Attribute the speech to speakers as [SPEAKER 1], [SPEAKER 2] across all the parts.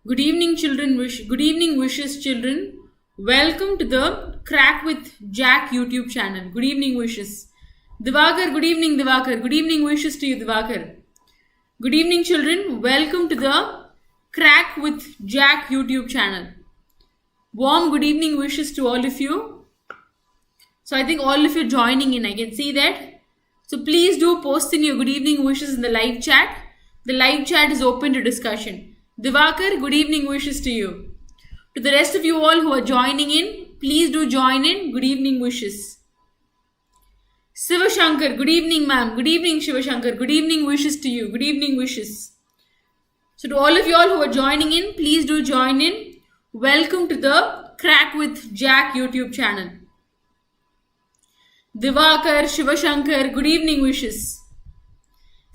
[SPEAKER 1] Good evening, children. Good evening, wishes, children. Welcome to the Crack with Jack YouTube channel. Good evening, wishes. Divakar, good evening, Divakar. Good evening, wishes to you, Divakar. Good evening, children. Welcome to the Crack with Jack YouTube channel. Warm good evening wishes to all of you. So I think all of you joining in, I can see that. So please do post in your good evening wishes in the live chat. The live chat is open to discussion. Divakar, good evening wishes to you. To the rest of you all who are joining in, please do join in. Good evening wishes. Shivashankar, good evening ma'am. Good evening Shivashankar. Good evening wishes to you. Good evening wishes. So to all of you all who are joining in, please do join in. Welcome to the Crack with Jack YouTube channel. Divakar, Shivashankar, good evening wishes.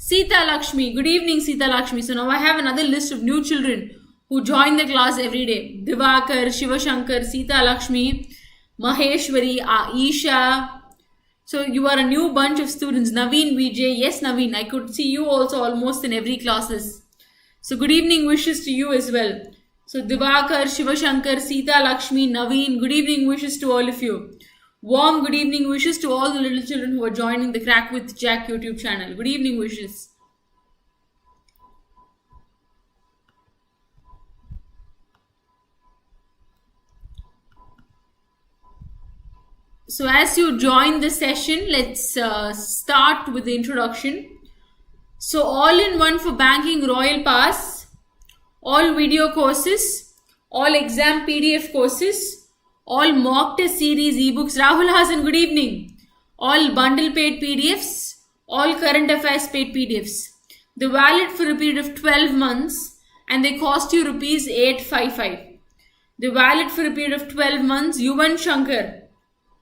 [SPEAKER 1] Sita Lakshmi, good evening Sita Lakshmi. So now I have another list of new children who join the class every day. Divakar, Shivashankar, Sita Lakshmi, Maheshwari, Aisha. So you are a new bunch of students. Naveen, Vijay, yes Naveen, I could see you also almost in every classes. So good evening wishes to you as well. So Divakar, Shivashankar, Sita Lakshmi, Naveen, good evening wishes to all of you. Warm good evening wishes to all the little children who are joining the Crack with Jack YouTube channel. Good evening wishes. So as you join the session, let's start with the introduction. So all-in-one for banking Royal Pass, all video courses, all exam PDF courses, all mock test series ebooks. Rahul Hasan, good evening. All bundle paid PDFs, all current affairs paid PDFs. They're valid for a period of 12 months and they cost you rupees 855. They're valid for a period of 12 months. Yuvan Shankar,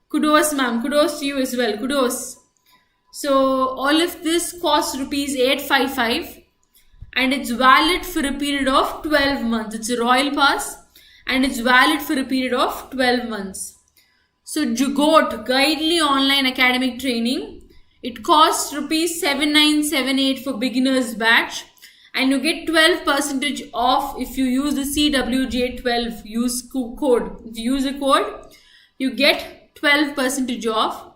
[SPEAKER 1] kudos ma'am, kudos to you as well, kudos. So all of this costs rupees 855 and it's valid for a period of 12 months. It's a Royal Pass and it's valid for a period of 12 months. So Jugot, Guidely Online Academic Training, it costs rupees 7978 for beginners batch and you get 12% off if you use the CWJ12 use code. If you use a code, you get 12% off.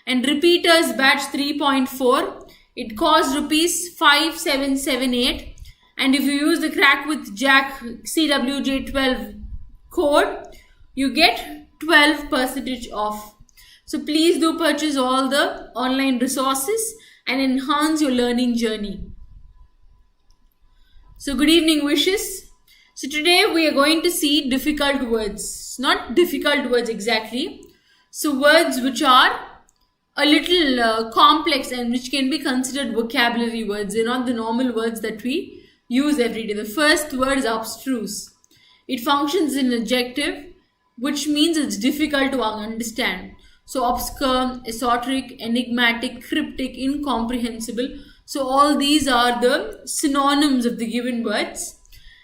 [SPEAKER 1] And repeaters batch 3.4, it costs rupees 5778 and if you use the Crack with Jack CWJ12 code, you get 12% off. So please do purchase all the online resources and enhance your learning journey. So good evening wishes. So today we are going to see difficult words. Not difficult words exactly. So words which are a little complex and which can be considered vocabulary words. They're not the normal words that we use every day. The first word is abstruse. It functions in adjective, which means it's difficult to understand. So obscure, esoteric, enigmatic, cryptic, incomprehensible. So all these are the synonyms of the given words.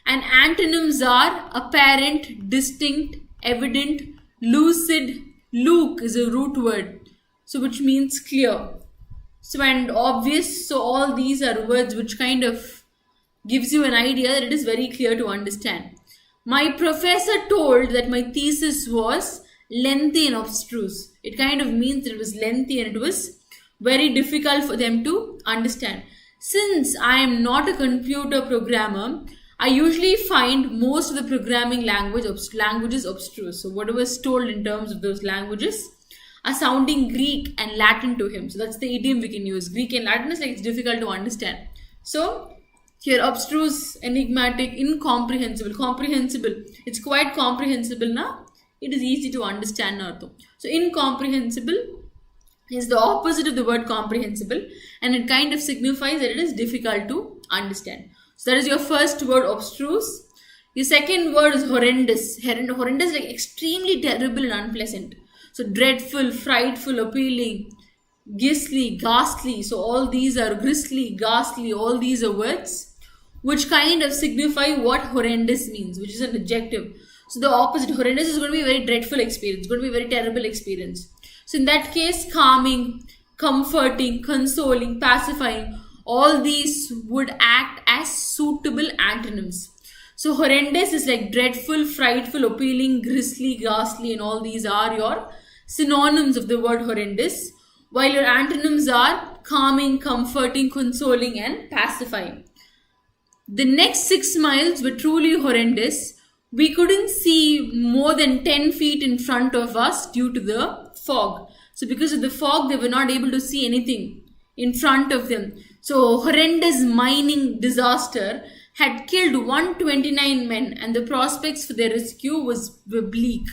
[SPEAKER 1] And antonyms are apparent, distinct, evident, lucid. Luke is a root word, so which means clear. So and obvious. So all these are words which kind of gives you an idea that it is very clear to understand. My professor told that my thesis was lengthy and abstruse. It kind of means that it was lengthy and it was very difficult for them to understand. Since I am not a computer programmer, I usually find most of the programming languages abstruse. So whatever is told in terms of those languages are sounding Greek and Latin to him. So that's the idiom we can use. Greek and Latin is like it's difficult to understand. So here abstruse, enigmatic, incomprehensible, comprehensible. It's quite comprehensible now. It is easy to understand now. So incomprehensible is the opposite of the word comprehensible and it kind of signifies that it is difficult to understand. So that is your first word, abstruse. Your second word is horrendous. Horrendous is like extremely terrible and unpleasant. So dreadful, frightful, appealing, grisly, ghastly. So all these are grisly, ghastly. All these are words which kind of signify what horrendous means, which is an adjective. So the opposite, horrendous, is going to be a very dreadful experience. It's going to be a very terrible experience. So in that case, calming, comforting, consoling, pacifying, all these would act as suitable antonyms. So horrendous is like dreadful, frightful, appealing, grisly, ghastly, and all these are your synonyms of the word horrendous, while your antonyms are calming, comforting, consoling, and pacifying. The next 6 miles were truly horrendous. We couldn't see more than 10 feet in front of us due to the fog. So because of the fog, they were not able to see anything in front of them. So horrendous mining disaster had killed 129 men, and the prospects for their rescue were bleak.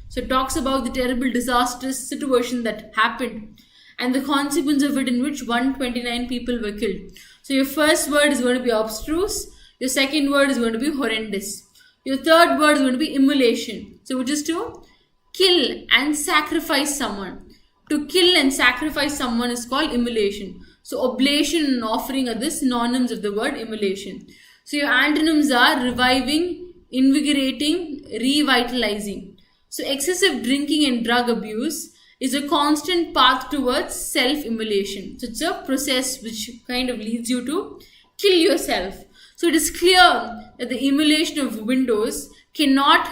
[SPEAKER 1] So it talks about the terrible disastrous situation that happened and the consequence of it, in which 129 people were killed. So your first word is going to be abstruse. Your second word is going to be horrendous. Your third word is going to be immolation. So which is to kill and sacrifice someone. To kill and sacrifice someone is called immolation. So oblation and offering are the synonyms of the word immolation. So your antonyms are reviving, invigorating, revitalizing. So excessive drinking and drug abuse is a constant path towards self-immolation. So it's a process which kind of leads you to kill yourself. So it is clear that the immolation of windows cannot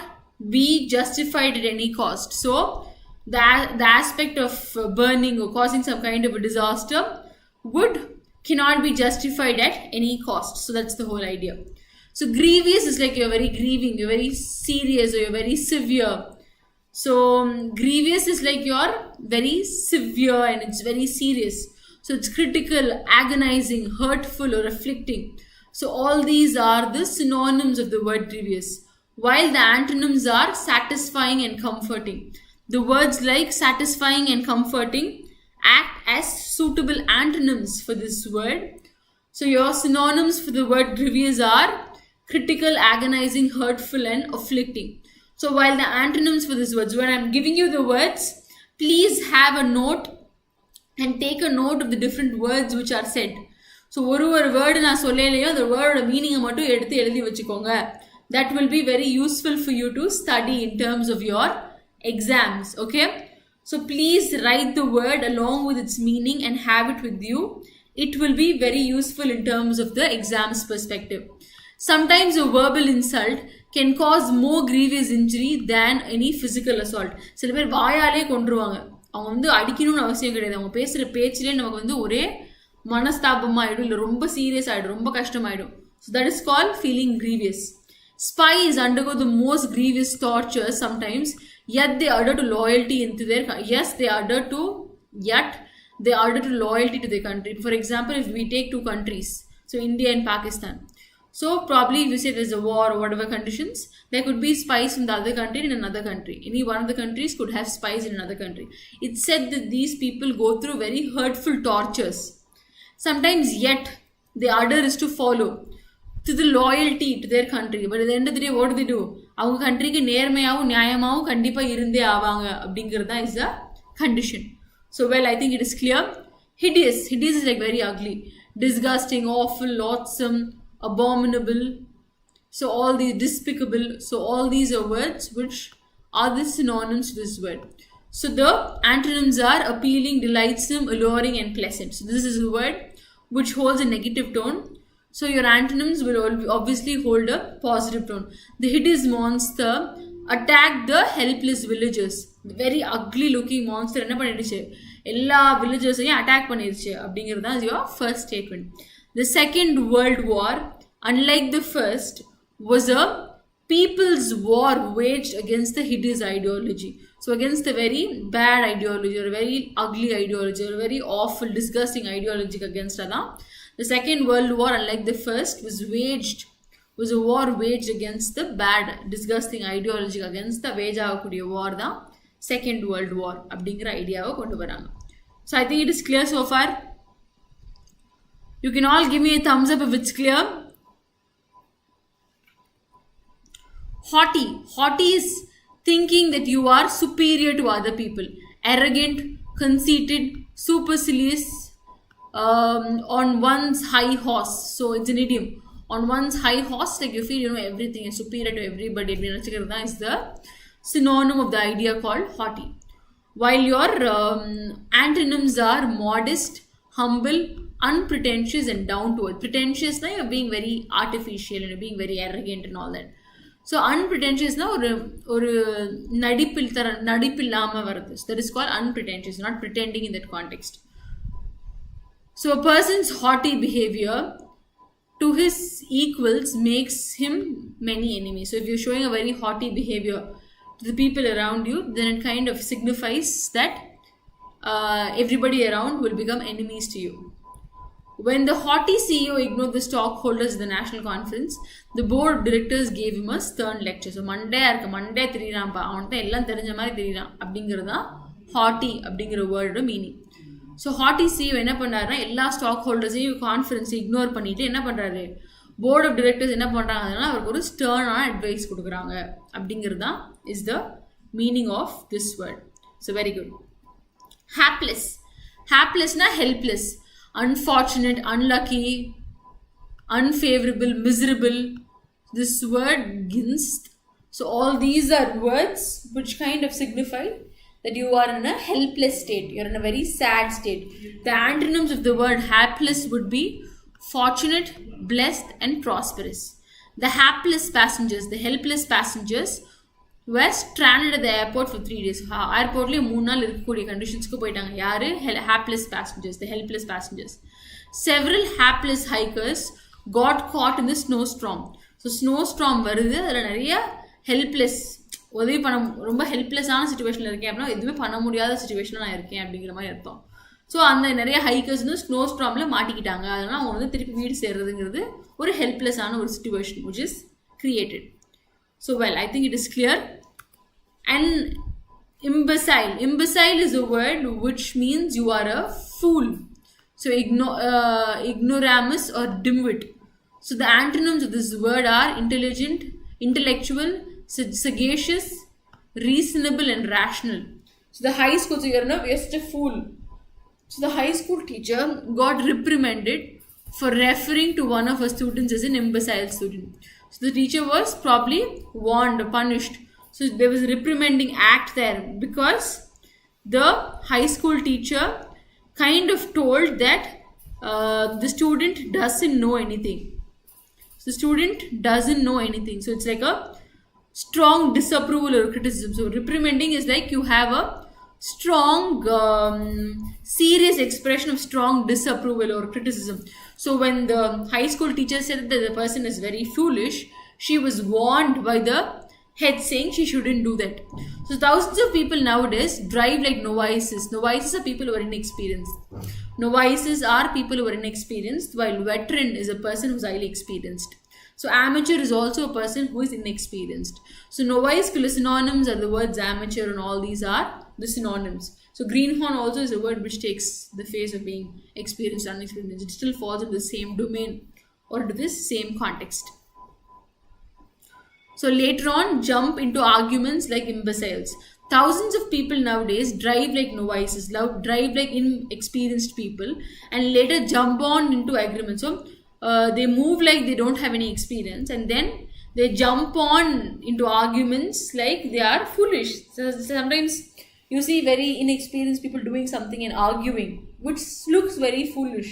[SPEAKER 1] be justified at any cost. So the aspect of burning or causing some kind of a disaster cannot be justified at any cost. So that's the whole idea. So grievous is like you're very grieving, you're very serious, or you're very severe. So grievous is like you're very severe and it's very serious. So it's critical, agonizing, hurtful, or afflicting. So all these are the synonyms of the word grievous, while the antonyms are satisfying and comforting. The words like satisfying and comforting act as suitable antonyms for this word. So your synonyms for the word grievous are critical, agonizing, hurtful, and afflicting. So while the antonyms for this words, when I'm giving you the words, please have a note and take a note of the different words which are said. So ஒரு word நான் சொல்லலையோ அந்த word meaning மட்டும் எடுத்து எழுதி வச்சுக்கோங்க. That will be very useful for you to study in terms of your exams. Okay. So please write the word along with its meaning and have it with you. It will be very useful in terms of the exams perspective. Sometimes a verbal insult can cause more grievous injury than any physical assault. சில பேர் வாயாலே கொன்றுவாங்க. அவங்க அடிக்கணும்னு அவசியம் கிடையாது. அவங்க பேசுற பேச்சிலே நமக்கு ஒரே மனஸ்தாபமாயிடும், இல்லை ரொம்ப சீரியஸ் ஆயிடும், ரொம்ப கஷ்டமாயிடும். So that is called feeling grievous. Spies undergo the most grievous torture sometimes, yet they adhere to loyalty into their loyalty to their country. For example, if we take two countries, so India and Pakistan. So probably if you say there's a war or whatever conditions, there could be spies from the other country in another country. Any one of the countries could have spies in another country. It's said that these people go through very hurtful tortures. Sometimes yet the order is to follow to the loyalty to their country. But at the end of the day, what do? அவங்க கண்ட்ரிக்கு நேர்மையாகவும் நியாயமாகவும் கண்டிப்பாக இருந்தே ஆவாங்க அப்படிங்கிறது தான் is the condition. So well, I think it is clear. Hideous is like very ugly, disgusting, awful, loathsome, abominable. So all these despicable. So all these are words which are the synonyms to this word. So the antonyms are appealing, delightsome, alluring, and pleasant. So this is a word which holds a negative tone. So your antonyms will obviously hold a positive tone. The hideous monster attacked the helpless villagers. The very ugly looking monster என்ன பண்ணிடுச்சு, எல்லா villagers-ஐயும் attack பண்ணிடுச்சு அப்படிங்கிறது தான் your first statement. The Second World War, unlike the first, was a people's war waged against the hideous ideology. So against a very bad ideology or a very ugly ideology or a very awful, disgusting ideology against that. The Second World War, unlike the first, was a war waged against the bad, disgusting ideology against the wage ஆகக்கூடிய war தான் Second World War அப்படிங்கிற ஐடியாவை கொண்டு வராங்க. So I think it is clear so far. You can all give me a thumbs up if it's clear. Haughty is thinking that you are superior to other people. Arrogant, conceited, supercilious, on one's high horse. So it's an idiom. On one's high horse, like you feel everything is superior to everybody. That is the synonym of the idea called haughty. While your antonyms are modest, humble, unpretentious and down to earth. Pretentious na you're being very artificial and you're being very arrogant and all that. So unpretentious na ஒரு நடிப்பில்லாம வருது. So that is called unpretentious, not pretending in that context. So a person's haughty behavior to his equals makes him many enemies. So if you're showing a very haughty behavior to the people around you, then it kind of signifies that everybody around will become enemies to you. When the haughty CEO ignored the stockholders in the national conference, the board of directors gave him a stern lecture. So Monday தெரியிறான்பா, அவன்கிட்ட எல்லாம் தெரிஞ்ச மாதிரி தெரியிறான் அப்படிங்கிறது தான் haughty அப்படிங்கிற வேர்டோட meaning. So ஹாட்டி CEO என்ன பண்ணாருன்னா எல்லா ஸ்டாக் ஹோல்டர்ஸையும் கான்ஃபரன்ஸை இக்னோர் பண்ணிட்டு என்ன பண்ணுறாரு, போர்ட் ஆஃப் டிரெக்டர்ஸ் என்ன பண்ணுறாங்கன்னா அவருக்கு ஒரு ஸ்டர்னான அட்வைஸ் கொடுக்குறாங்க அப்படிங்கிறது தான் is the meaning of this word. So very good. Hopeless. ஹாப்லெஸ்னா helpless, unfortunate, unlucky, unfavorable, miserable. This word ginst. So all these are words which kind of signify that you are in a helpless state. You are in a very sad state. The antonyms of the word hapless would be fortunate, blessed and prosperous. The hapless passengers, the helpless passengers were stranded at the airport for 3 days. Airportல 3 நாள் இருக்கக்கூடிய கண்டிஷன்ஸ்க்கு போயிட்டாங்க. யாரு? Hapless passengers, the helpless passengers. Several hapless hikers got caught in the snowstorm. So snowstorm வருது, அதில் நிறைய helpless, உதவி பண்ண ரொம்ப ஹெல்ப்லெஸ்ஸான சுச்சுவேஷனில் இருக்கேன் அப்படின்னா எதுவுமே பண்ண முடியாத சுச்சுவேஷனில் நான் இருக்கேன் அப்படிங்கிற மாதிரி அர்த்தம். ஸோ அந்த நிறைய ஹைக்கர்ஸ் வந்து ஸ்னோ ஸ்ட்ராமில் மாட்டிக்கிட்டாங்க. அதனால் அவங்க வந்து திருப்பி வீடு சேர்றதுங்கிறது ஒரு ஹெல்ப்லெஸ்ஸான ஒரு situation which is created. So well, I think it is clear. And imbecile. Imbecile is a word which means you are a fool. So ignoramus or dimwit. So the antonyms of this word are intelligent, intellectual, sagacious, reasonable and rational. So the high school, so you're just a fool. So the high school teacher got reprimanded for referring to one of her students as an imbecile student. So the teacher was probably warned or punished. So there was a reprimanding act there because the high school teacher kind of told that the student doesn't know anything. So the student doesn't know anything. So it's like a strong disapproval or criticism. So reprimanding is like you have a strong, serious expression of strong disapproval or criticism. So when the high school teacher said that the person is very foolish, she was warned by the head saying she shouldn't do that. So thousands of people nowadays drive like novices. Novices are people who are inexperienced. Novices are people who are inexperienced, while veteran is a person who's highly experienced. So amateur is also a person who is inexperienced. So novice synonyms are the words amateur, and all these are the synonyms. So greenhorn also is a word which takes the phase of being experienced, unexperienced. It still falls in the same domain or into this same context. So later on, jump into arguments like imbeciles. Thousands of people nowadays drive like novices, drive like inexperienced people, and later jump on into agreements. So they move like they don't have any experience, and then they jump on into arguments like they are foolish. So sometimes you see very inexperienced people doing something and arguing, which looks very foolish.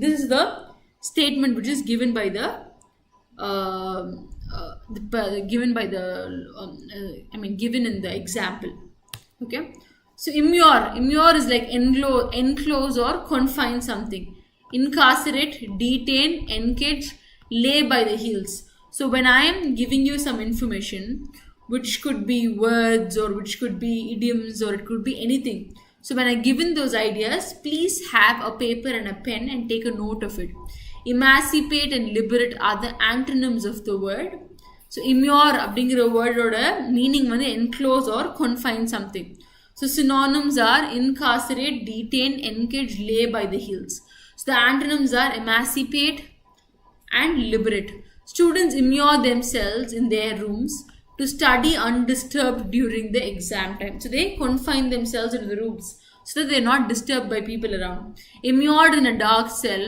[SPEAKER 1] This is the statement which is given by the given in the example. Okay, so immure is like enclose or confine something. Incarcerate, detain, encage, lay by the heels. So when I am giving you some information, which could be words or which could be idioms or it could be anything. So when I given those ideas, please have a paper and a pen and take a note of it. Emancipate and liberate are the antonyms of the word. So immure அப்படிங்கிற வேர்டோட meaning வந்து enclose or confine something. So synonyms are incarcerate, detain, encage, lay by the heels. So the antonyms are emancipate and liberate. Students immure themselves in their rooms to study undisturbed during the exam time. So they confine themselves into the rooms so that they're not disturbed by people around. Immured in a dark cell,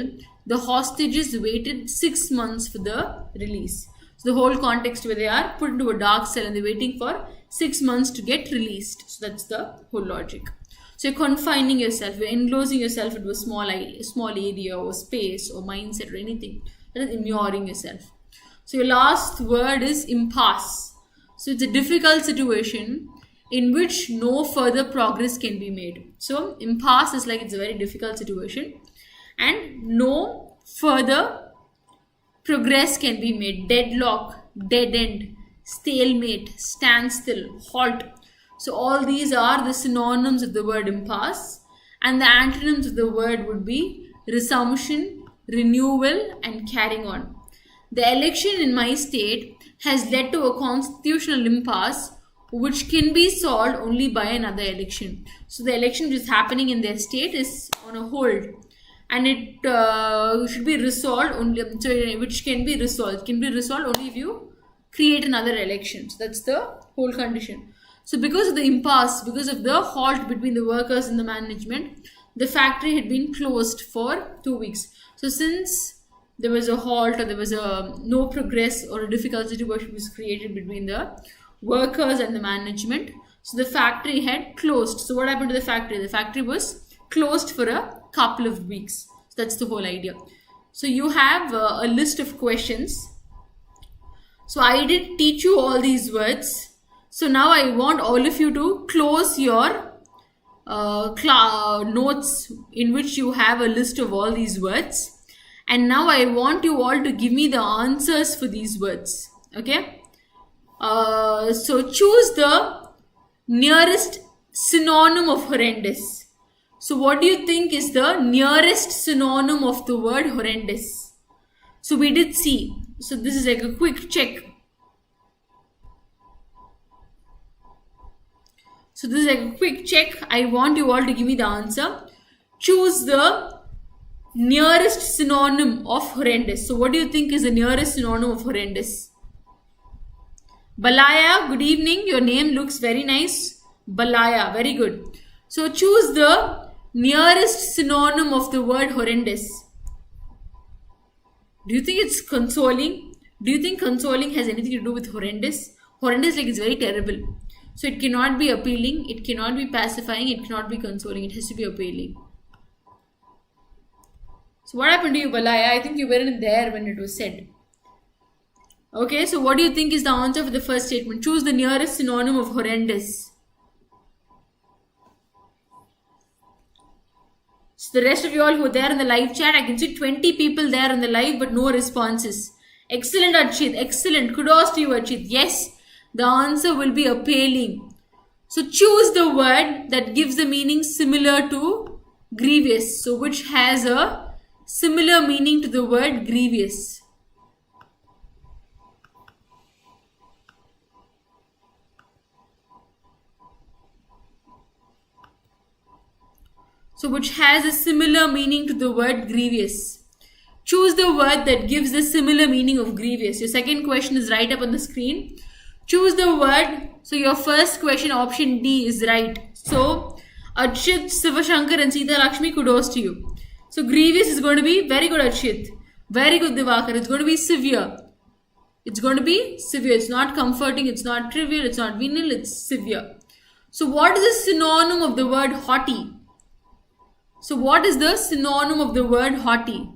[SPEAKER 1] the hostages waited 6 months for the release. So the whole context where they are put into a dark cell and they're waiting for 6 months to get released. So that's the whole logic. So you're confining yourself, you're enclosing yourself into a small area or space or mindset or anything. That is immuring yourself. So your last word is impasse. So it's a difficult situation in which no further progress can be made. So impasse is like it's a very difficult situation and no further progress can be made. Deadlock, dead end, stalemate, standstill, halt. So all these are the synonyms of the word impasse, and the antonyms of the word would be resumption, renewal, and carrying on. The election in my state has led to a constitutional impasse which can be solved only by another election. So the election which is happening in their state is on a hold, and it should be resolved only. So which can be resolved. It can be resolved only if you create another election. So that's the whole condition. So because of the impasse, because of the halt between the workers and the management, the factory had been closed for 2 weeks. So since there was a halt or there was no progress or a difficult situation was created between the workers and the management, so the factory had closed. So what happened to the factory? The factory was closed for a couple of weeks. So that's the whole idea. So you have a list of questions. So I did teach you all these words. So now I want all of you to close your notes in which you have a list of all these words. And now I want you all to give me the answers for these words. Okay. So choose the nearest synonym of horrendous. So what do you think is the nearest synonym of the word horrendous? So we did see. So this is like a quick check. So this is like a quick check. I want you all to give me the answer. Choose the nearest synonym of horrendous. So what do you think is the nearest synonym of horrendous? Balaya, good evening. Your name looks very nice. Balaya, very good. So choose the nearest synonym of the word horrendous. Do you think it's consoling? Do you think consoling has anything to do with horrendous? Horrendous, like, it's very terrible. So it cannot be appealing, it cannot be pacifying, it cannot be consoling. It has to be appealing. So what happened to you, Balaya? I think you weren't there when it was said. Okay, so what do you think is the answer for the first statement? Choose the nearest synonym of horrendous. So the rest of you all who are there in the live chat, I can see 20 people there in the live but no responses. Excellent, Archit. Excellent. Kudos to you, Archit. Yes, the answer will be appealing. So choose the word that gives the meaning similar to grievous. So which has a similar meaning to the word grievous. So which has a similar meaning to the word grievous. Choose the word that gives the similar meaning of grievous. Your second question is right up on the screen. Choose the word. So your first question, option D, is right. So Archit, Sivashankar and Sita Lakshmi, kudos to you. So grievous is going to be very good, Archit. Very good, Divakar. It's going to be severe. It's going to be severe. It's not comforting. It's not trivial. It's not venal. It's severe. So what is the synonym of the word haughty? So what is the synonym of the word haughty?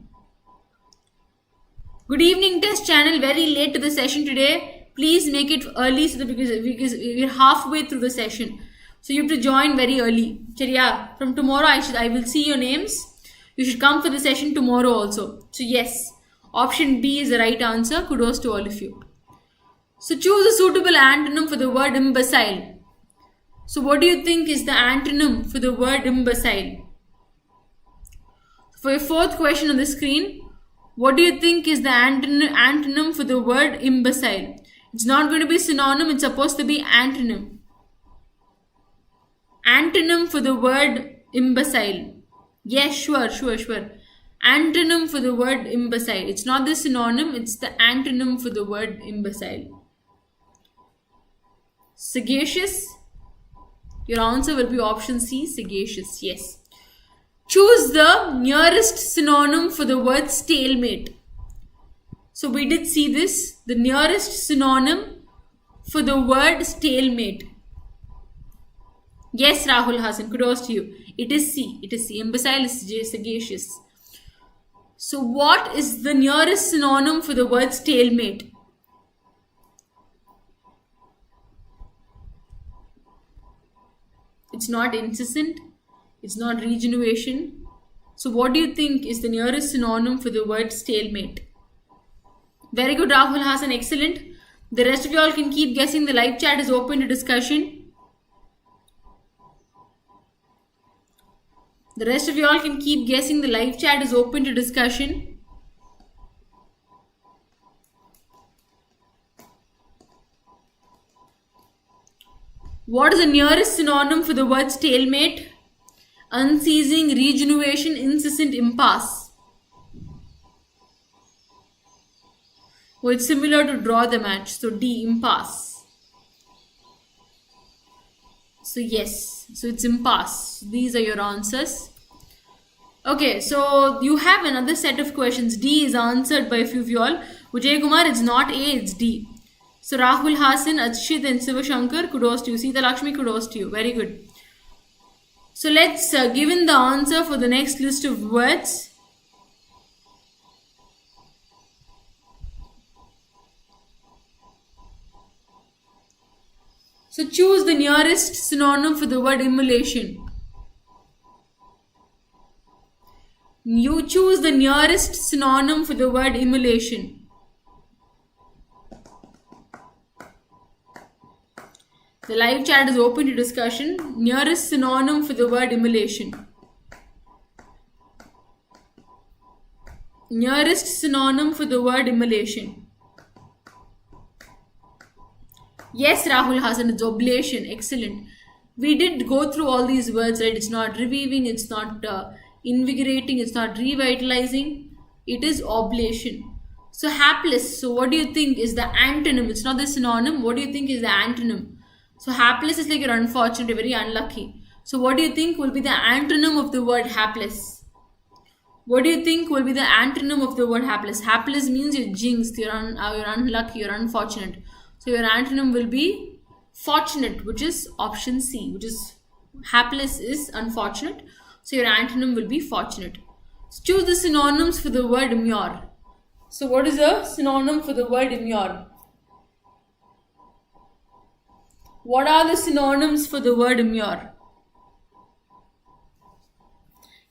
[SPEAKER 1] Good evening, test channel. Very late to the session today. Please make it early so that because we're halfway through the session. So you have to join very early. Chariya, from tomorrow I will see your names. You should come for the session tomorrow also. So yes, option B is the right answer. Kudos to all of you. So choose a suitable antonym for the word imbecile. So what do you think is the antonym for the word imbecile? For your fourth question on the screen, what do you think is the antonym for the word imbecile? It's not going to be synonym, it's supposed to be antonym. Antonym for the word imbecile. Yes, sure. Antonym for the word imbecile. It's not the synonym, it's the antonym for the word imbecile. Sagacious. Your answer will be option C, sagacious. Yes. Choose the nearest synonym for the word stalemate. So we did see this. The nearest synonym for the word stalemate. Yes, Rahul Hassan, kudos to you. It is C. It is C. Imbecile is sagacious. So what is the nearest synonym for the word stalemate? It's not incessant. It's not regeneration. So what do you think is the nearest synonym for the word stalemate? Very good, Rahul Hassan. Excellent. The rest of you all can keep guessing. The live chat is open to discussion. The rest of you all can keep guessing. The live chat is open to discussion. What is the nearest synonym for the word stalemate? Unceasing, regeneration, incessant, impasse. Oh, it's similar to draw the match. So D, impasse. So yes, so it's impasse. These are your answers. Okay, so you have another set of questions. D is answered by a few of you all. Vijay Kumar, it's not A, it's D. So Rahul Hassan, Achit and Sivashankar, kudos to you. Sita Lakshmi, kudos to you. Very good. So let's give in the answer for the next list of words. So choose the nearest synonym for the word immolation. You choose the nearest synonym for the word immolation. The live chat is open to discussion. Nearest synonym for the word immolation. Nearest synonym for the word immolation. Yes, Rahul Hassan, it's oblation. Excellent. We did go through all these words, right? It's not reviving, it's not invigorating, it's not revitalizing. It is oblation. So hapless. So what do you think is the antonym? It's not the synonym. What do you think is the antonym? So hapless is like you're unfortunate, you're very unlucky. So what do you think will be the antonym of the word hapless? What do you think will be the antonym of the word hapless? Hapless means you're jinxed, you're unlucky, you're unfortunate. So your antonym will be fortunate, which is option C, which is hapless is unfortunate. So your antonym will be fortunate. So choose the synonyms for the word immure. So what is the synonym for the word immure? What are the synonyms for the word immure?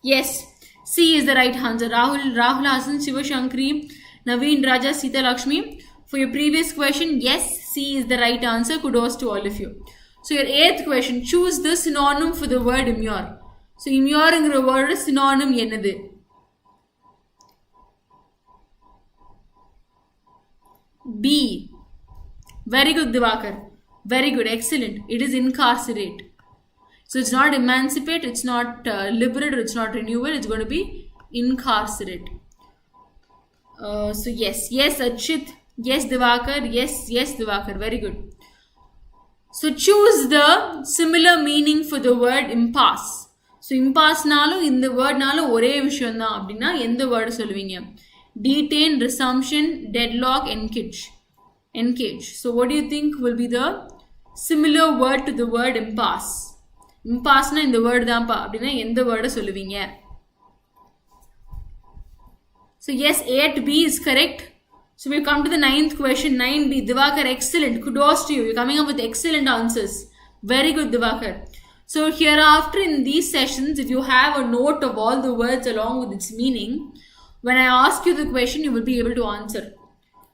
[SPEAKER 1] Yes, C is the right answer. Rahul Hassan, Shiva Shankari, Naveen Raja, Sita Lakshmi. For your previous question, yes, C is the right answer. Kudos to all of you. So your 8th question, choose the synonym for the word immure. So immure engra word synonym enadhu? B. Very good, Divakar. Very good, excellent. It is incarcerate. So it's not emancipate, it's not liberate, it's not renewal, it's going to be incarcerate. So yes, Achit, yes, Divakar, yes, Divakar, very good. So choose the similar meaning for the word impasse. So impasse nalo in the word nalo ஒரே விஷயம் தான் அப்படின்னா எந்த word சொல்லுவீங்க? Detain, resumption, deadlock, engage. So what do you think will be the similar word to the word impasse? Impasse na இந்த word தான்ப்பா அப்படின்னா எந்த word சொல்லுவீங்க? So yes, 8B is correct. So we come to the 9th question, 9B. Divakar, excellent. Kudos to you. You're coming up with excellent answers. Very good, Divakar. So hereafter in these sessions, if you have a note of all the words along with its meaning, when I ask you the question, you will be able to answer.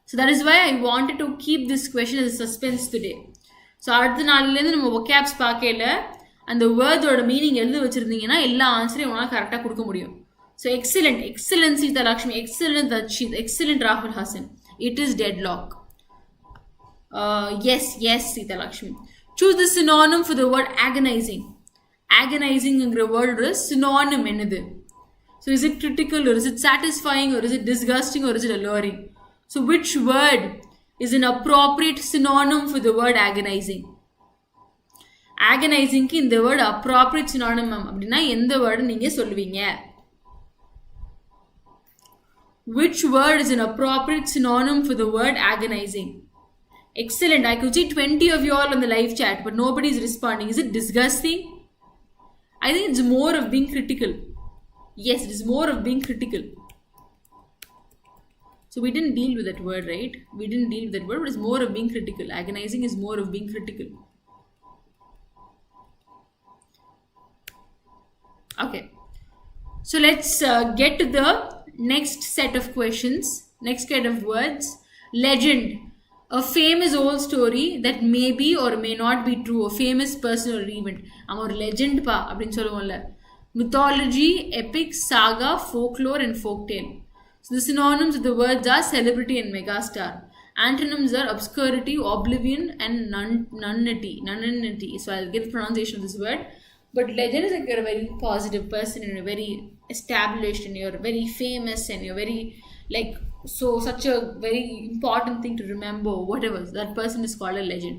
[SPEAKER 1] So that is why I wanted to keep this question as a suspense today. So அடுத்த நாளிலேருந்து நம்ம vocabs பார்க்கல அந்த வேர்ட்ஸோட meaning எழுதி வச்சிருந்தீங்கன்னா எல்லா ஆன்சரையும் உங்களால் கரெக்டாக கொடுக்க முடியும். So excellent Sita Lakshmi, excellent Achit, excellent Rahul Hassan. It is deadlock. Yes, Sita Lakshmi. Choose the synonym for the word agonizing. Agonizing engra word is synonym enadhu? So is it critical or is it satisfying or is it disgusting or is it alluring? So which word is an appropriate synonym for the word agonizing? Agonizing ki இந்த word appropriate synonym அப்படின்னா எந்த word நீங்க சொல்லுவீங்க? Which word is an appropriate synonym for the word agonizing? Excellent. I could see 20 of you all on the live chat, but nobody is responding. Is it disgusting? I think it's more of being critical. Yes, it is more of being critical. So we didn't deal with that word, right? We didn't deal with that word, but it's more of being critical. Agonizing is more of being critical. Okay. So let's get to the next set of questions, next set of words. Legend. A famous old story that may be or may not be true. A famous person or event. I'm a legend pa. அப்படின்னு சொல்லுவோம்ல. Mythology, epic, saga, folklore and folktale. So the synonyms of the words are celebrity and megastar. Antonyms are obscurity, oblivion and nullity. So I'll get the pronunciation of this word. But legend is like you're a very positive person and you're very established and you're very famous and you're very like so such a very important thing to remember. Whatever, that person is called a legend.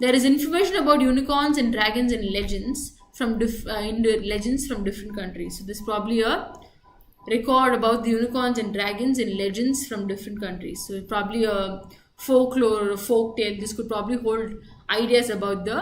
[SPEAKER 1] There is information about unicorns and dragons and legends from legends from different countries. So this is probably a record about the unicorns and dragons and legends from different countries. So probably a folklore or a folk tale. This could probably hold ideas about the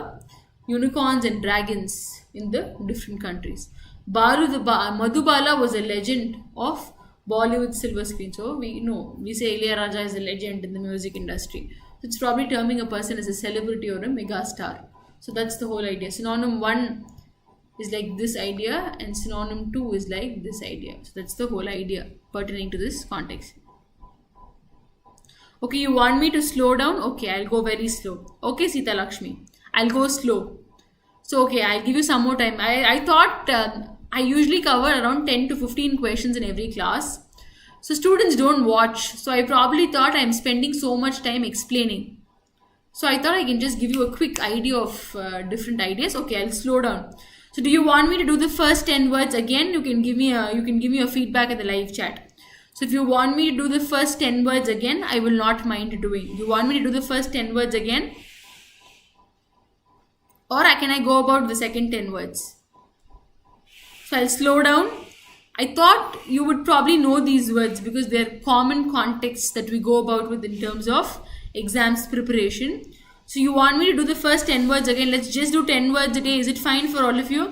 [SPEAKER 1] unicorns and dragons in the different countries. Madhubala was a legend of Bollywood silver screen. So we say Ilayaraja is a legend in the music industry. So it's probably terming a person as a celebrity or a mega star. So that's the whole idea. Synonym 1 is like this idea and synonym 2 is like this idea. So that's the whole idea pertaining to this context. Okay, you want me to slow down? Okay, I'll go very slow. Okay, Sita Lakshmi, I'll go slow. So okay, I'll give you some more time. I thought I usually cover around 10 to 15 questions in every class. So students don't watch. So I probably thought I'm spending so much time explaining. So I thought I can just give you a quick idea of different ideas. Okay, I'll slow down. So do you want me to do the first 10 words again? You can give me a feedback at the live chat. So if you want me to do the first 10 words again, I will not mind doing. You want me to do the first 10 words again? Or can I go about the second 10 words? So I'll slow down. I thought you would probably know these words because they're common contexts that we go about with in terms of exams preparation. So you want me to do the first 10 words again? Let's just do 10 words a day. Is it fine for all of you?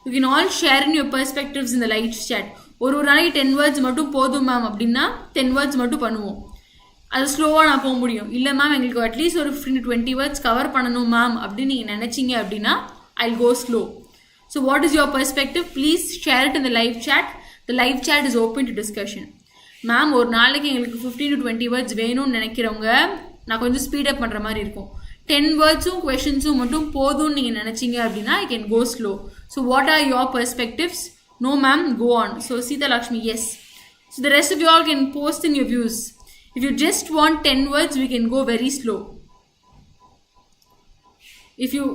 [SPEAKER 1] You can all share in your perspectives in the live chat. ஒரு நாளைக்கு 10 words மட்டும் போதும் ma'am அப்படின்னா 10 words மட்டும் பண்ணுவோம். அது ஸ்லோவாக நான் போக முடியும். இல்லை மேம் எங்களுக்கு அட்லீஸ்ட் ஒரு 15 to 20 words கவர் பண்ணணும் மேம் அப்படின்னு நீங்கள் நினச்சிங்க அப்படின்னா I'll go slow. So what is your perspective? Please share it in the live chat. The live chat is open to discussion. Ma'am ஒரு நாளைக்கு எங்களுக்கு 15 to 20 words வேணும்னு நினைக்கிறவங்க நான் கொஞ்சம் ஸ்பீடப் பண்ணுற மாதிரி இருக்கும். 10 wordsum questionsum மட்டும் போதும்னு நீங்கள் நினச்சிங்க அப்படின்னா I can go slow. So what are your perspectives? No ma'am, go on. So Sita Lakshmi, yes. So the rest of you all can post in your views. If you just want 10 words, we can go very slow. If you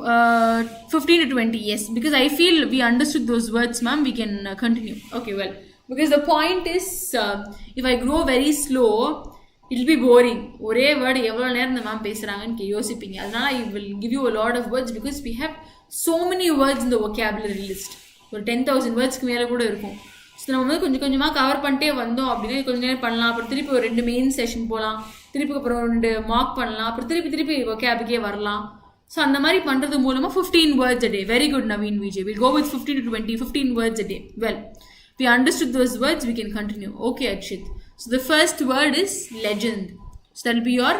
[SPEAKER 1] 15 to 20, yes, because I feel we understood those words, ma'am. We can continue. Okay, well, because the point is, if I go very slow, it will be boring. ஒரே word எவ்வளோ நேரம் இந்த ma'am பேசுகிறாங்கன்னு யோசிப்பீங்க. அதனால I will give you a lot of words because we have so many words in the vocabulary list. ஒரு 10,000 வேர்ட்ஸ்க்கு மேலே கூட இருக்கும். ஸோ நம்ம வந்து கொஞ்சம் கொஞ்சமாக கவர் பண்ணிட்டே வந்தோம் அப்படின்னா கொஞ்சம் நேரம் பண்ணலாம். அப்புறம் திருப்பி ஒரு 2 மெயின் செஷன் போகலாம். திருப்பி அப்புறம் 2 மார்க் பண்ணலாம். அப்புறம் திருப்பி vocabுக்கே வரலாம். ஸோ அந்த மாதிரி பண்ணுறது மூலமாக 15 words a day. Very good, Naveen Vijay. We'll go with 15 to 20, 15 words a day. Well, we understood those words. We can continue. Okay, Akshit. So the first word is legend. So that will be your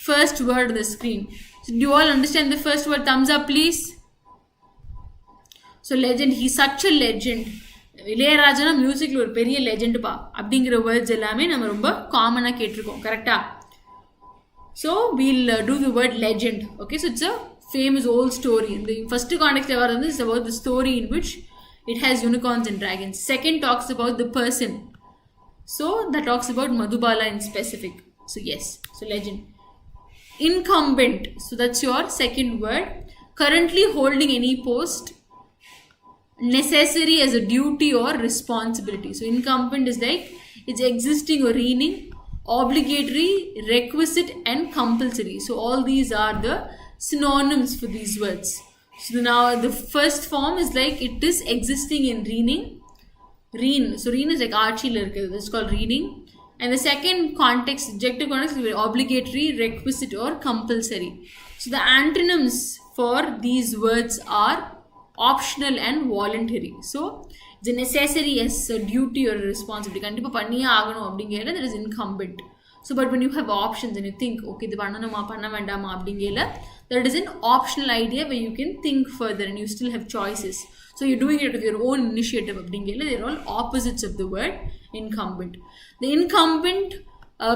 [SPEAKER 1] first word on the screen. So do you all understand the first word? Thumbs up, please. So legend, he's such a legend. இளையராஜனா மியூசிக்ல ஒரு பெரிய legend பா அப்படிங்கிற words எல்லாமே நம்ம ரொம்ப காமனாக கேட்டிருக்கோம். கரெக்டா? So we'll do the word legend. Okay, so it's a famous volt story. இந்த ஃபர்ஸ்ட் கான்டெக்ட்ல வர்றது is about the story in which it has unicorns and dragons. Second talks about the person. So that talks about Madhubala in specific. So yes, so legend. Incumbent. So that's your second word. Currently holding any post. Necessary as a duty or responsibility. So incumbent is like it's existing or reigning, obligatory, requisite and compulsory. So all these are the synonyms for these words. So now the first form is like it is existing in reigning. So reign is like archil irukku. This is called reigning. And the second context, adjective context, is obligatory, requisite or compulsory. So the antonyms for these words are optional and voluntary. So it's a necessary as a duty or a responsibility. Kandipa panniye agano abdingela, that is incumbent. So but when you have options and you think, okay, the pannanuma panna vendama abdingela, that is an optional idea where you can think further and you still have choices. So you're doing it out of your own initiative abdingela. They're all opposites of the word incumbent. The incumbent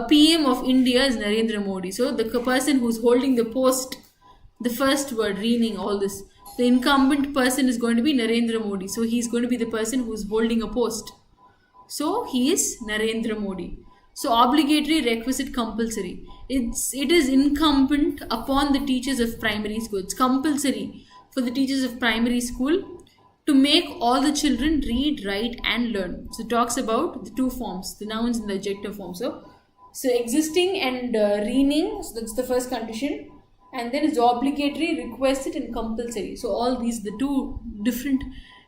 [SPEAKER 1] PM of India is Narendra Modi. So the person who's holding the post, the first word, reading all this, the incumbent person is going to be Narendra Modi. So he's going to be the person who's holding a post. So he is Narendra Modi. So obligatory, requisite, compulsory. It is incumbent upon the teachers of primary school. It's compulsory for the teachers of primary school to make all the children read, write and learn. So it talks about the two forms, the nouns and the adjective form. So existing and reading, so that's the first condition. And then it's obligatory, requisite and compulsory. So all these, the two different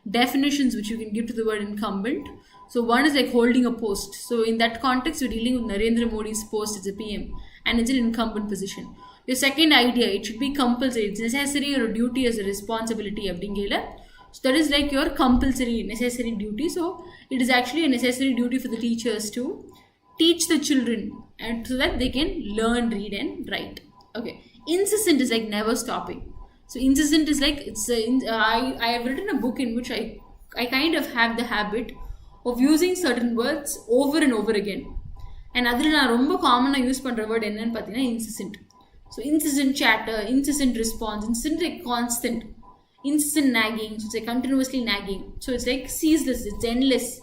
[SPEAKER 1] definitions which you can give to the word incumbent. So one is like holding a post. So in that context, we're dealing with Narendra Modi's post as a PM and it's an incumbent position. Your second idea, it should be compulsory. It's necessary or a duty as a responsibility. So that is like your compulsory, necessary duty. So it is actually a necessary duty for the teachers to teach the children and so that they can learn, read and write. Okay. Incessant is like never stopping. So incessant is like, I have written a book in which I kind of have the habit of using certain words over and over again. And adhula na romba common use pandra word enna pathina incessant. So incessant chatter, incessant response, incessant like constant, incessant nagging, so it's like continuously nagging. So it's like ceaseless, it's endless,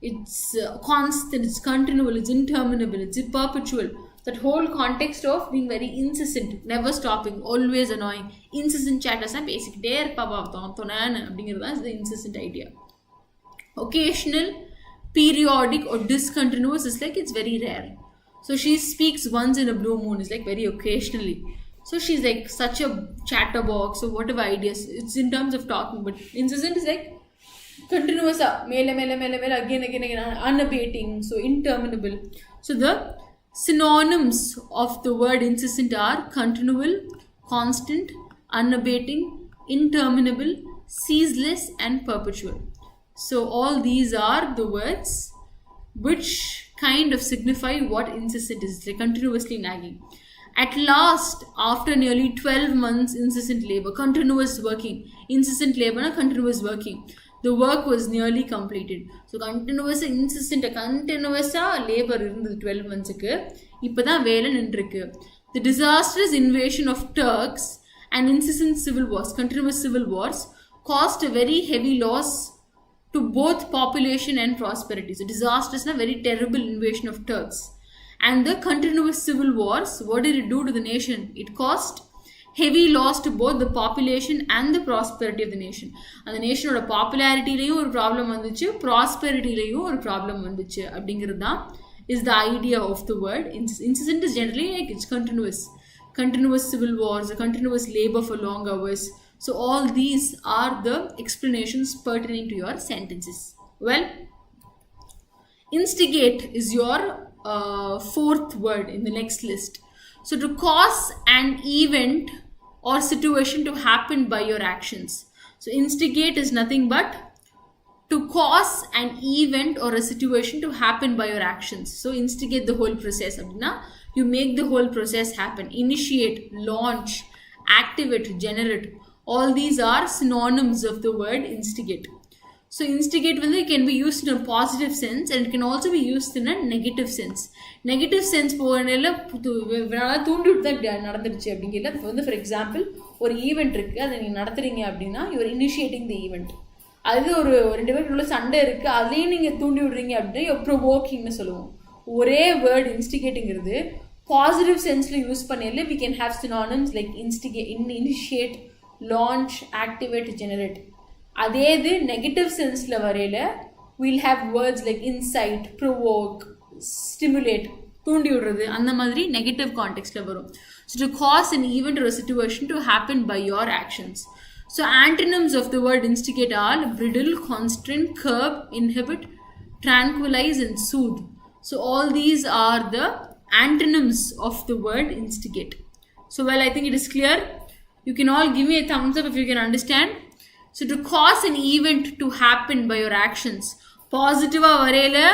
[SPEAKER 1] it's constant, it's continual, it's interminable, it's perpetual. That whole context of being very incessant, never stopping, always annoying. Incessant chatter is basic. Dare papa is the incessant idea. Occasional, periodic or discontinuous is like it's very rare. So she speaks once in a blue moon, is like very occasionally. So she's like such a chatterbox or whatever ideas. It's in terms of talking, but incessant is like continuous, again, unabating, so interminable. So the synonyms of the word incessant are continual, constant, unabating, interminable, ceaseless and perpetual. So all these are the words which kind of signify what incessant is, like continuously nagging. At last, after nearly 12 months incessant labor, continuous working, incessant labor, continuous working, the work was nearly completed. So continuous, incessant, continuous labor in the 12 months. The disastrous invasion of Turks and incessant civil wars, continuous civil wars, caused a very heavy loss to both population and prosperity. So disastrous, a very terrible invasion of Turks. And the continuous civil wars, what did it do to the nation? It caused heavy loss to both the population and the prosperity of the nation. And the nation oda popularity layum or problem vanduchu, prosperity layum or problem vanduchu. Abdingiradha is the idea of the word. Incessant is generally like it's continuous. Continuous civil wars, a continuous labor for long hours. So all these are the explanations pertaining to your sentences. Well, instigate is your fourth word in the next list. So to cause an event or situation to happen by your actions. So instigate is nothing but to cause an event or a situation to happen by your actions. So instigate the whole process. You make the whole process happen. Initiate, launch, activate, generate. All these are synonyms of the word instigate. So instigate can be used in a positive sense and it can also be used in a negative sense. Negative sense, for example, or event you are initiating the event. அது ஒரு ரெண்டு பேருக்குள்ள சண்டை இருக்கு, அதையும் நீங்க தூண்டி விடுறீங்க அப்படின்னா ப்ரொவோக்கிங்னு சொல்லுவோம். ஒரே வேர்ட் இன்ஸ்டிகேட்டுங்கிறது பாசிட்டிவ் சென்ஸ்ல யூஸ் பண்ணல we can have synonyms like instigate, initiate, launch, activate, generate. அதே இது நெகட்டிவ் சென்ஸ்ல வரையில we'll have words like incite, provoke, stimulate, தூண்டி விடுறது, அந்த மாதிரி நெகட்டிவ் கான்டெக்ஸ்ட்ல வரும். So to cause an event or a situation to happen by your actions. So antonyms of the word instigate are bridle, constrain, curb, inhibit, tranquilize and soothe. So all these are the antonyms of the word instigate. So well, I think it is clear. You can all give me a thumbs up if you can understand. So to cause an event to happen by your actions. Positive varela,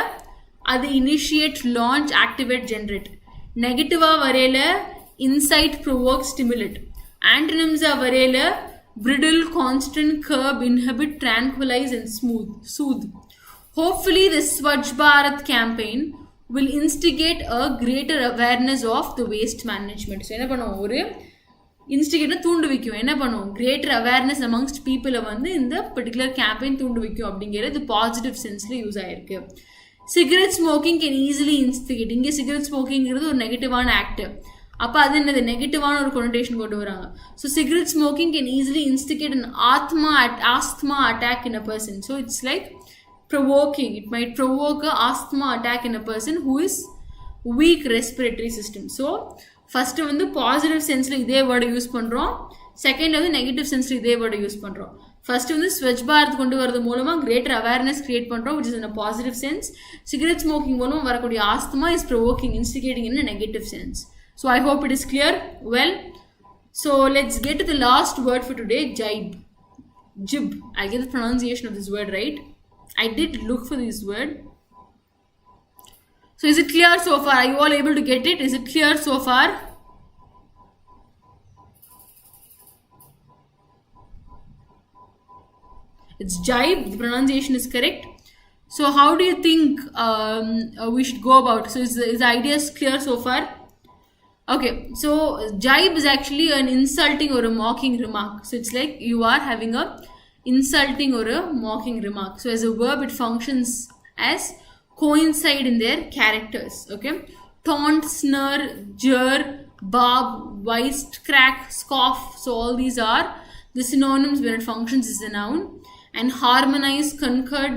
[SPEAKER 1] adu initiate, launch, activate, generate. Negative varela, incite, provoke, stimulate. Antonyms varela, brittle, constant, curb, inhibit, tranquilize, and soothe. Hopefully, the Swachh Bharat campaign will instigate a greater awareness of the waste management. So, என்ன பண்ணுவோம் ஒரு இன்ஸ்டிகேட்டை தூண்டு வைக்கும். என்ன பண்ணுவோம் greater awareness amongst people வந்து இந்த particular campaign தூண்டு வைக்கும் அப்படிங்கிறது பாசிட்டிவ் சென்ஸில் யூஸ் ஆயிருக்கு. Cigarette smoking can easily instigate. இங்கே சிகரெட் ஸ்மோக்கிங்கிறது ஒரு நெகட்டிவான ஆக்ட். அப்போ அது என்னது நெகட்டிவான ஒரு கொனோட்டேஷன் கொண்டு வராங்க. So cigarette smoking can easily instigate an asthma attack in a person. So it's like provoking. It might provoke a asthma attack in a person who is weak respiratory system. So first வந்து positive சென்ஸில் இதே வேர்டை use பண்ணுறோம். Second வந்து negative சென்ஸில் இதே வேர்டை use பண்ணுறோம். First வந்து ஸ்வச் பாரத் கொண்டு வரது மூலமாக கிரேட்டர் அவேர்னஸ் கிரியேட் பண்ணுறோம், which is in a positive sense. Cigarette smoking மூலம் வரக்கூடிய asthma is provoking, instigating in a negative sense. So I hope it is clear. Well, so let's get to the last word for today, jibe. Jib. I get the pronunciation of this word right. I did look for this word. So is it clear so far? Are you all able to get it? Is it clear so far? It's jibe. The pronunciation is correct. So how do you think we should go about? So is the idea clear so far? Okay, so jibe is actually an insulting or a mocking remark. So it's like you are having a insulting or a mocking remark. So as a verb, it functions as coincide in their characters. Okay, taunt, snur, jeer, barb, weist, crack, scoff. So all these are the synonyms when it functions as a noun. And harmonize, concord,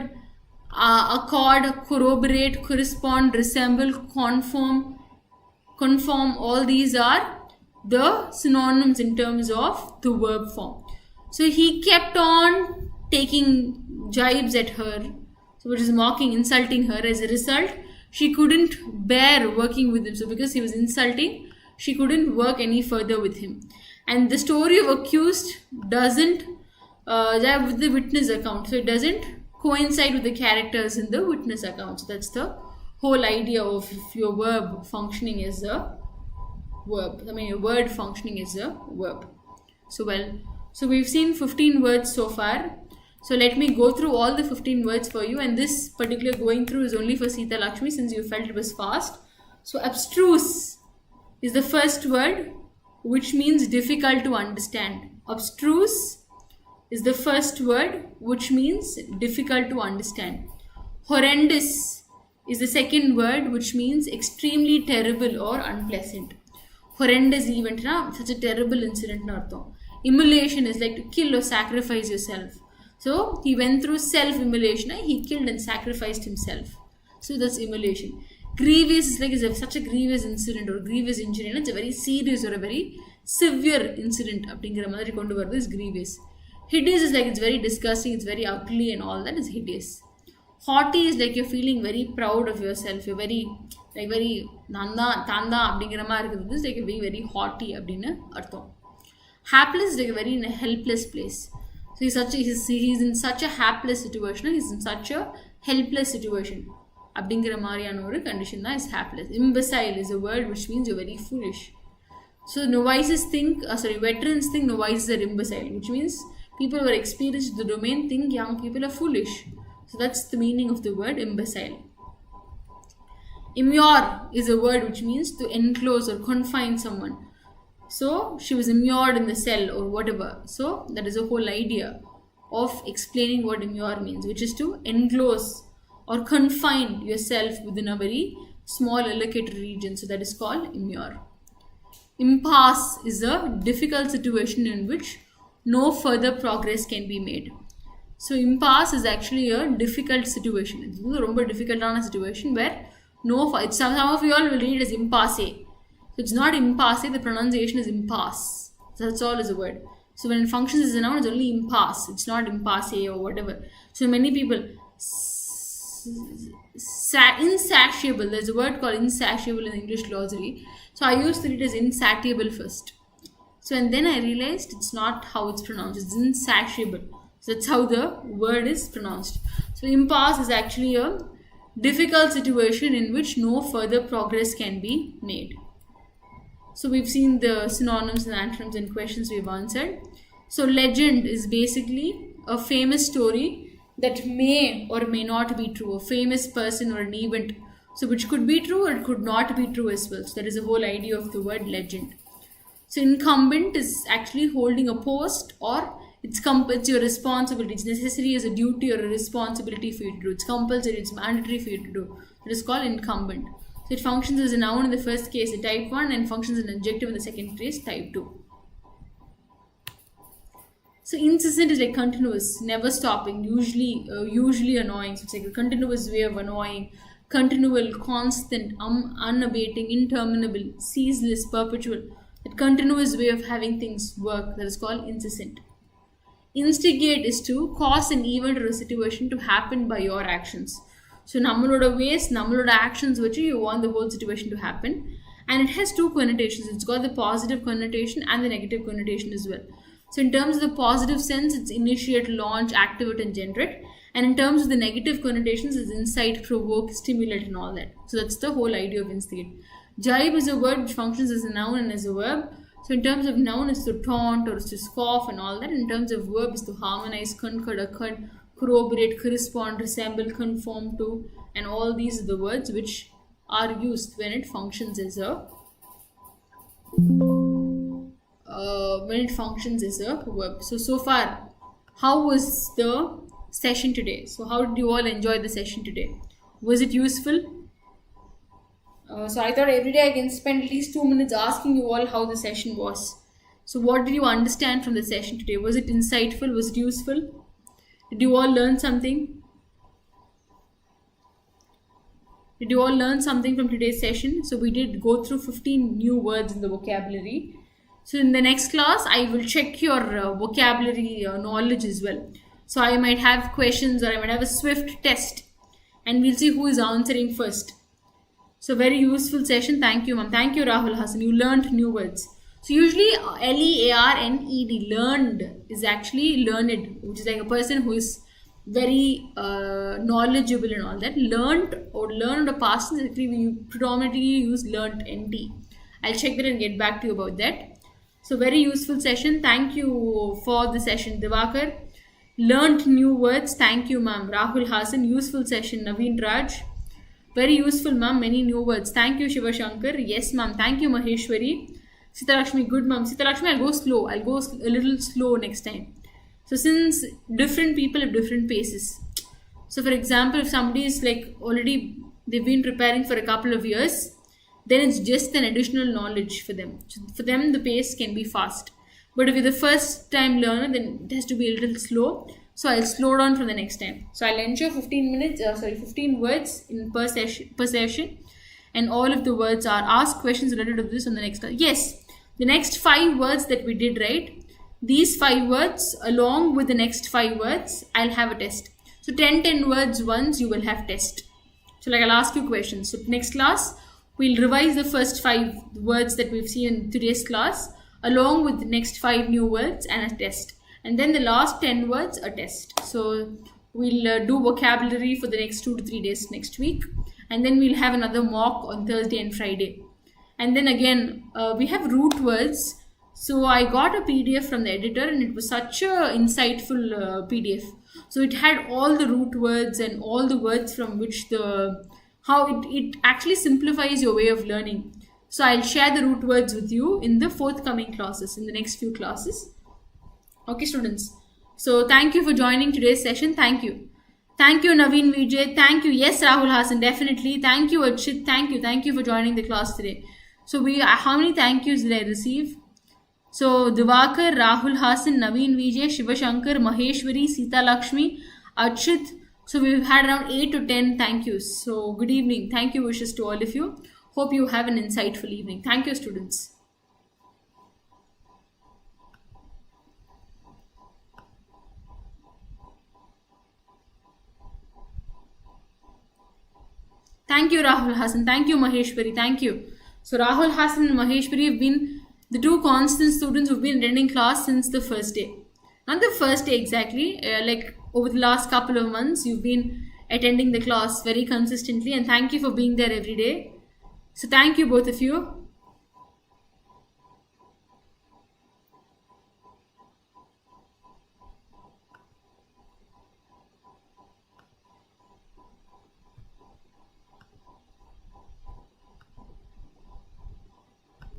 [SPEAKER 1] accord, corroborate, correspond, resemble, conform, all these are the synonyms in terms of the verb form. So he kept on taking jibes at her, so which is mocking, insulting her. As a result, she couldn't bear working with him. So because he was insulting, she couldn't work any further with him. And the story of accused doesn't jibe with the witness account. So it doesn't coincide with the characters in the witness account. So that's the whole idea of if your verb functioning as a verb. I mean, your word functioning as a verb. So we've seen 15 words so far. So let me go through all the 15 words for you, and this particular going through is only for Sita Lakshmi since you felt it was fast. So abstruse is the first word, which means difficult to understand. Abstruse is the first word, which means difficult to understand. Horrendous is the second word, which means extremely terrible or unpleasant. Horrendous event, na, such a terrible incident. Immolation is like to kill or sacrifice yourself. So he went through self-immolation. He killed and sacrificed himself. So that's immolation. Grievous is like such a grievous incident or grievous injury. It's a very serious or a very severe incident. Is grievous. Hideous is like it's very disgusting, it's very ugly and all that is hideous. Haughty is like you're feeling very proud of yourself. You're very nanda tanda அப்படிங்கிற மாதிரி இருக்குது. It's like being very haughty அப்படின்னு அர்த்தம். Hapless is like a very helpless place. So he's in such a hapless situation. He's in such a helpless situation. அப்படிங்கிற மாதிரியான ஒரு condition தான் is hapless. Imbecile is a word which means you're very foolish. So novices think, veterans think novices are imbecile, which means people who are experienced in the domain think young people are foolish. So that's the meaning of the word imbecile. Immure is a word which means to enclose or confine someone. So she was immured in the cell or whatever. So that is the whole idea of explaining what immure means, which is to enclose or confine yourself within a very small allocated region. So that is called immure. Impasse is a difficult situation in which no further progress can be made. So impasse is actually a difficult situation. It's a very difficult situation where some of you all will read as impasse. So it's not impasse, the pronunciation is impasse. So that's all is a word. So when it functions as a noun, it's only impasse. It's not impasse or whatever. So many people, insatiable, there's a word called insatiable in the English glossary. So I used to read it as insatiable first. So and then I realized it's not how it's pronounced. It's insatiable. So that's how the word is pronounced. So impasse is actually a difficult situation in which no further progress can be made. So we've seen the synonyms and antonyms and questions we've answered. So legend is basically a famous story that may or may not be true, a famous person or an event. So which could be true or it could not be true as well. So that is the whole idea of the word legend. So incumbent is actually holding a post, or it's your responsibility. It's necessary as a duty or a responsibility for you to do. It's compulsory, it's mandatory for you to do. It is called incumbent. So it functions as a noun in the first case, a type 1, and functions as an adjective in the second case, type 2. So incessant is like continuous, never stopping, usually annoying. So it's like a continuous way of annoying, continual, constant, unabating, interminable, ceaseless, perpetual. That continuous way of having things work, that is called incessant. Instigate is to cause an event or a situation to happen by your actions. So nammaloda ways, nammaloda actions which you want the whole situation to happen. And it has two connotations. It's got the positive connotation and the negative connotation as well. So in terms of the positive sense, it's initiate, launch, activate and generate. And in terms of the negative connotations, it's incite, provoke, stimulate and all that. So that's the whole idea of instigate. Jibe is a word which functions as a noun and as a verb. So in terms of noun, it's to taunt or it's to scoff and all that. In terms of verb, it's to harmonize, concord, occur, corroborate, correspond, resemble, conform to, and all these are the words which are used when it functions as a verb. So far, how was the session today? So how did you all enjoy the session today? Was it useful? So I thought every day I can spend at least 2 minutes asking you all how the session was. So what did you understand from the session today? Was it insightful? Was it useful? Did you all learn something? Did you all learn something from today's session? So we did go through 15 new words in the vocabulary. So in the next class, I will check your vocabulary knowledge as well. So I might have questions or I might have a swift test and we'll see who is answering first. So very useful session. Thank you, ma'am. Thank you, Rahul Hassan. You learned new words. So usually L-E-A-R-N-E-D, learned, is actually learned, which is like a person who is very knowledgeable and all that. Learned or learned or past tense, actually we predominantly use learned, N-T. I'll check that and get back to you about that. So very useful session. Thank you for the session, Divakar. Learned new words. Thank you, ma'am. Rahul Hassan. Useful session, Naveen Raj. Very useful, ma'am. Many new words. Thank you, Shiva Shankar. Yes, ma'am. Thank you, Maheshwari. Sita Lakshmi, good, ma'am. Sita Lakshmi, I'll go slow. I'll go a little slow next time. So since different people have different paces. So for example, if somebody is like already, they've been preparing for a couple of years, then it's just an additional knowledge for them. So for them, the pace can be fast. But if you're the first time learner, then it has to be a little slow. So I'll slow down for the next time. So I'll ensure 15 words in per session. And all of the words are asked questions related to this on the next class. Yes, the next 5 words that we did, right? These 5 words along with the next 5 words, I'll have a test. So 10 words once you will have test. So like I'll ask you questions. So next class, we'll revise the first 5 words that we've seen in today's class along with the next 5 new words and a test. And then the last 10 words, a test. So we'll do vocabulary for the next 2 to 3 days next week. And then we'll have another mock on Thursday and Friday. And then again, we have root words. So I got a PDF from the editor and it was such a insightful PDF. So it had all the root words and all the words from which how it actually simplifies your way of learning. So I'll share the root words with you in the forthcoming classes, in the next few classes. Okay, students. So thank you for joining today's session. Thank you. Thank you, Naveen Vijay. Thank you. Yes, Rahul Hassan, definitely. Thank you, Archit. Thank you. Thank you for joining the class today. So how many thank yous did I receive? So Divakar, Rahul Hassan, Naveen Vijay, Shiva Shankar, Maheshwari, Sita Lakshmi, Archit. So we've had around 8 to 10 thank yous. So good evening. Thank you wishes to all of you. Hope you have an insightful evening. Thank you, students. Thank you, Rahul Hassan. Thank you, Maheshwari. Thank you. So Rahul Hassan and Maheshwari have been the 2 constant students who've been attending class since the first day. not the first day exactly, like over the last couple of months, you've been attending the class very consistently, and thank you for being there every day. So thank you, both of you.